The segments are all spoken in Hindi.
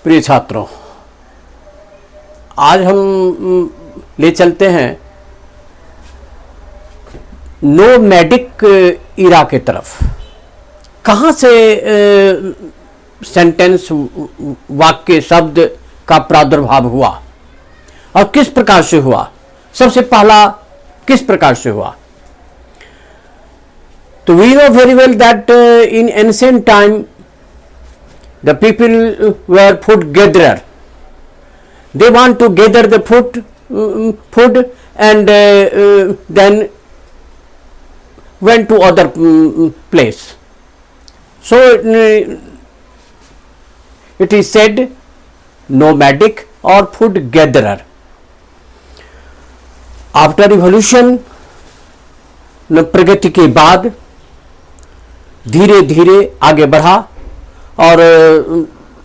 प्रिय छात्रों, आज हम ले चलते हैं नोमैडिक इरा के तरफ। कहाँ से सेंटेंस, वाक्य, शब्द का प्रादुर्भाव हुआ और किस प्रकार से हुआ? सबसे पहला किस प्रकार से हुआ? तो we know very well that in ancient time the people were food gatherer. They want to gather the food and then went to other place. So it is said nomadic or food gatherer. After evolution, प्रगति के बाद धीरे धीरे आगे बढ़ा और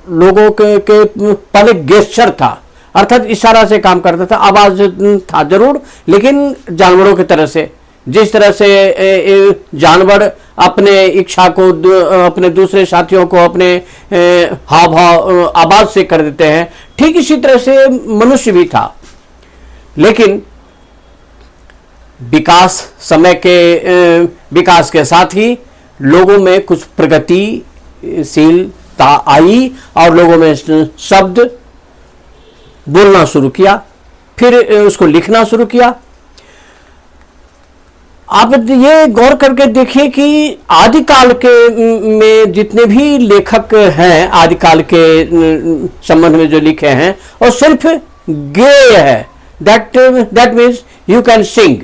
लोगों के पहले गेस्चर था, अर्थात इशारा से काम करता था, आवाज था जरूर, लेकिन जानवरों की तरह से, जिस तरह से जानवर अपने इच्छा को अपने दूसरे साथियों को अपने हाव भाव आवाज से कर देते हैं, ठीक इसी तरह से मनुष्य भी था। लेकिन विकास, समय के विकास के साथ ही लोगों में कुछ प्रगतिशीलता आई और लोगों में शब्द बोलना शुरू किया, फिर उसको लिखना शुरू किया। आप ये गौर करके देखिए कि आदिकाल के में जितने भी लेखक हैं, आदिकाल के संबंध में जो लिखे हैं, और सिर्फ गेय है, that means you can sing.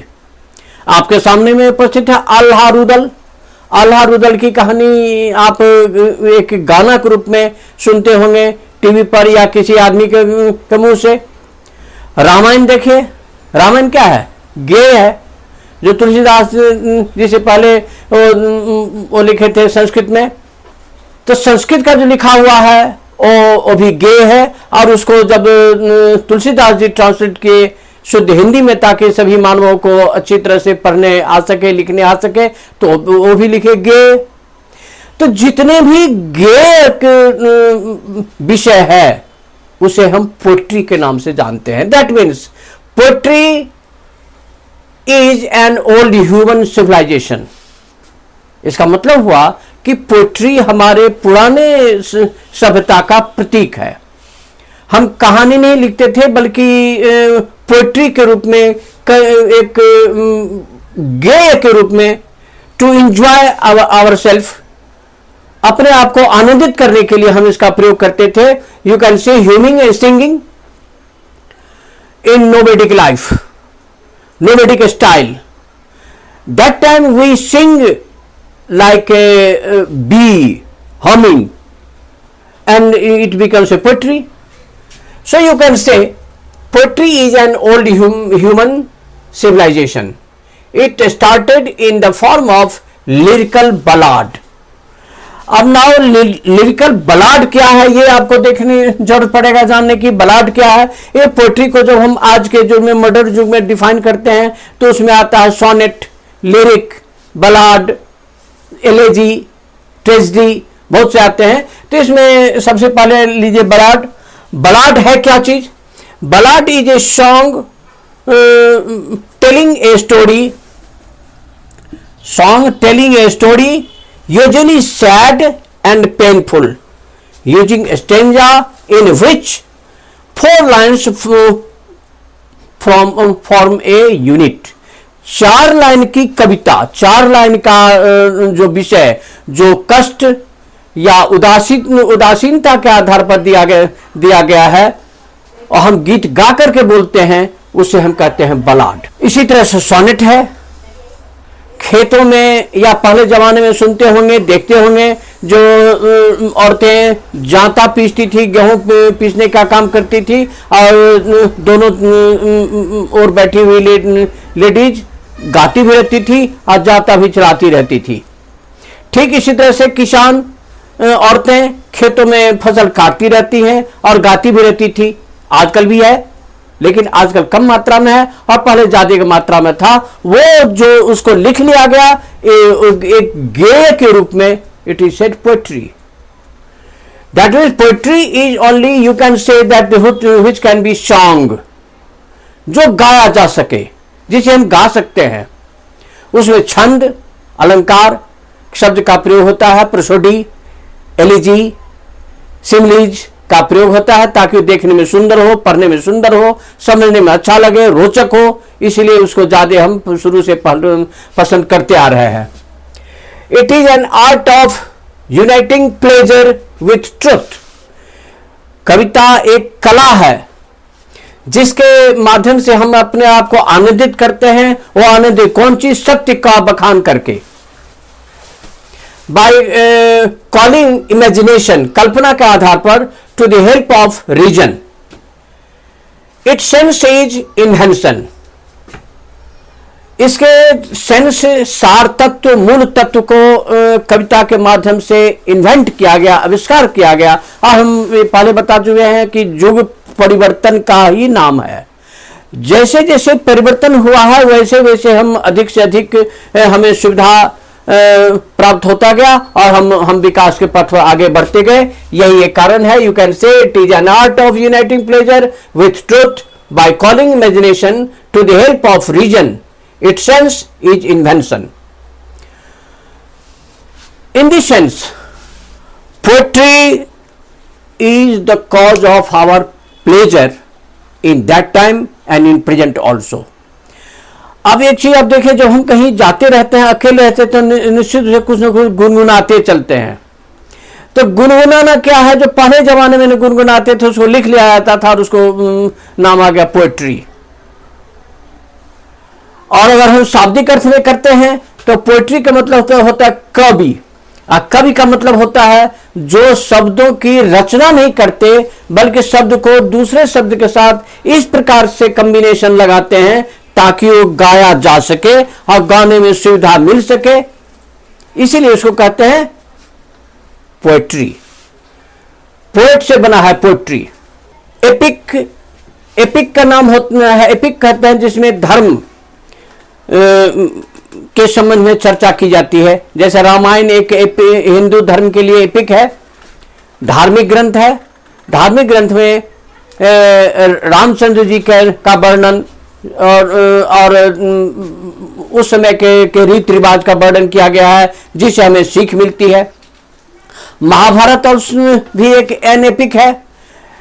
आपके सामने में उपस्थित है अल्लाह रुदल। अल्लाह रुदल की कहानी आप एक गाना के रूप में सुनते होंगे टीवी पर या किसी आदमी के मुंह से। रामायण देखिए, रामायण क्या है? गेय है, जो तुलसीदास जी से पहले वो लिखे थे संस्कृत में। तो संस्कृत का जो लिखा हुआ है वो भी गेय है, और उसको जब तुलसीदास जी ट्रांसलेट किए शुद्ध हिंदी में ताकि सभी मानवों को अच्छी तरह से पढ़ने आ सके, लिखने आ सके, तो वो भी लिखे गेय। तो जितने भी गेय विषय है उसे हम पोएट्री के नाम से जानते हैं। That means poetry is an old human civilization. इसका मतलब हुआ कि पोएट्री हमारे पुराने सभ्यता का प्रतीक है। हम कहानी नहीं लिखते थे, बल्कि पोएट्री के रूप में, एक गेय के रूप में, टू एंजॉय आवर सेल्फ, अपने आप को आनंदित करने के लिए हम इसका प्रयोग करते थे। You can say humming and singing in nomadic life, nomadic style. That time we sing like a bee humming and it becomes a poetry. So you can say poetry is an old human civilization. It started in the form of lyrical ballad. अब नाउ लिरिकल बलाड क्या है ये आपको देखने जरूरत पड़ेगा, जानने की बलाड क्या है। ये पोएट्री को जब हम आज के युग में, मॉडर्न युग में डिफाइन करते हैं तो उसमें आता है सोनेट, लिरिक, बलाड, एलेजी, ट्रेजेडी, बहुत से आते हैं। तो इसमें सबसे पहले लीजिए बलाड। बलाड है क्या चीज? Ballad is a song telling a story, song telling a story usually sad and painful, using a stanza in which 4 lines form a unit. 4 line की कविता, 4 लाइन का जो विषय, जो कष्ट या उदासीनता के आधार पर दिया गया है और हम गीत गा करके बोलते हैं, उसे हम कहते हैं बलाड। इसी तरह से सोनेट है। खेतों में या पहले जमाने में सुनते होंगे, देखते होंगे, जो औरतें जांता पीसती थी, गेहूं पीसने का काम करती थी, और दोनों ओर बैठी हुई लेडीज गाती भी रहती थी और जांता भी चलाती रहती थी। ठीक इसी तरह से किसान औरतें खेतों में फसल काटती रहती हैं और गाती भी रहती थी। आजकल भी है, लेकिन आजकल कम मात्रा में है, और पहले ज्यादा मात्रा में था। वो जो उसको लिख लिया गया एक गेय के रूप में, it is said poetry. That means poetry is only, you can say that which can be song, जो गाया जा सके, जिसे हम गा सकते हैं। उसमें छंद, अलंकार शब्द का प्रयोग होता है, प्रसोडी, एलिजी, सिमलीज का प्रयोग होता है, ताकि देखने में सुंदर हो, पढ़ने में सुंदर हो, समझने में अच्छा लगे, रोचक हो, इसलिए उसको ज्यादा हम शुरू से पसंद करते आ रहे हैं। It is an art of uniting pleasure with truth. कविता एक कला है जिसके माध्यम से हम अपने आप को आनंदित करते हैं। वो आनंदित कौन चीज? सत्य का बखान करके। बाय कॉलिंग इमेजिनेशन, कल्पना के आधार पर, to the help of reason, it sense is enhanced. इसके सेंस, सार तत्व, मूल तत्व को कविता के माध्यम से इन्वेंट किया गया, आविष्कार किया गया। और हम पहले बता चुके हैं कि युग परिवर्तन का ही नाम है। जैसे जैसे परिवर्तन हुआ है वैसे वैसे हम अधिक से अधिक हमें सुविधा प्राप्त होता गया और हम विकास के पथ पर आगे बढ़ते गए। यही एक कारण है। You can say it is an art of uniting pleasure with truth by calling imagination to the help of reason, it sense is invention. In this sense poetry is the cause of our pleasure in that time and in present also. अब एक चीज आप देखें, जब हम कहीं जाते रहते हैं, अकेले रहते हैं, तो निश्चित रूप से कुछ न कुछ गुनगुनाते चलते हैं। तो गुनगुनाना क्या है? जो पहले जमाने में गुनगुनाते थे उसको लिख लिया जाता था और उसको नाम आ गया पोएट्री। और अगर हम शाब्दिक अर्थ में करते हैं तो पोएट्री का मतलब होता है कवि। कवि का मतलब होता है जो शब्दों की रचना नहीं करते बल्कि शब्द को दूसरे शब्द के साथ इस प्रकार से कॉम्बिनेशन लगाते हैं ताकि वो गाया जा सके और गाने में सुविधा मिल सके, इसीलिए उसको कहते हैं पोएट्री। पोएट से बना है पोएट्री। एपिक, एपिक का नाम होता है, एपिक कहते हैं जिसमें धर्म के संबंध में चर्चा की जाती है। जैसे रामायण एक हिंदू धर्म के लिए एपिक है, धार्मिक ग्रंथ है। धार्मिक ग्रंथ में रामचंद्र जी का वर्णन और उस समय के रीति रिवाज का वर्णन किया गया है जिससे हमें सीख मिलती है। महाभारत और भी एक एन एपिक है।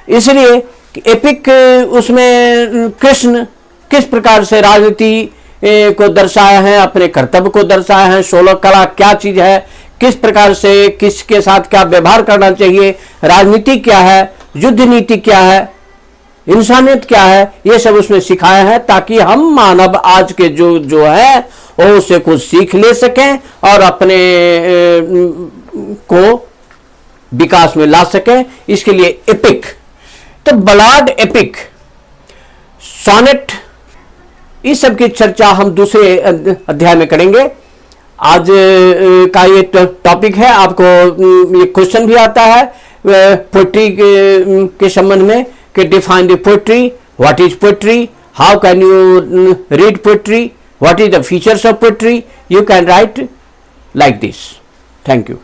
इसलिए एपिक उसमें कृष्ण किस प्रकार से राजनीति को दर्शाया है, अपने कर्तव्य को दर्शाया है, 16 कला क्या चीज है, किस प्रकार से किसके साथ क्या व्यवहार करना चाहिए, राजनीति क्या है, युद्ध नीति क्या है, इंसानियत क्या है, ये सब उसमें सिखाया है ताकि हम मानव आज के जो है वो उससे कुछ सीख ले सकें और अपने को विकास में ला सकें। इसके लिए एपिक, तो बलाड, एपिक, सोनेट, इस सब की चर्चा हम दूसरे अध्याय में करेंगे। आज का ये टॉपिक है। आपको ये क्वेश्चन भी आता है पोएट्री के संबंध में कि define the poetry, what is poetry, how can you read poetry, what is the features of poetry. You can write like this. Thank you.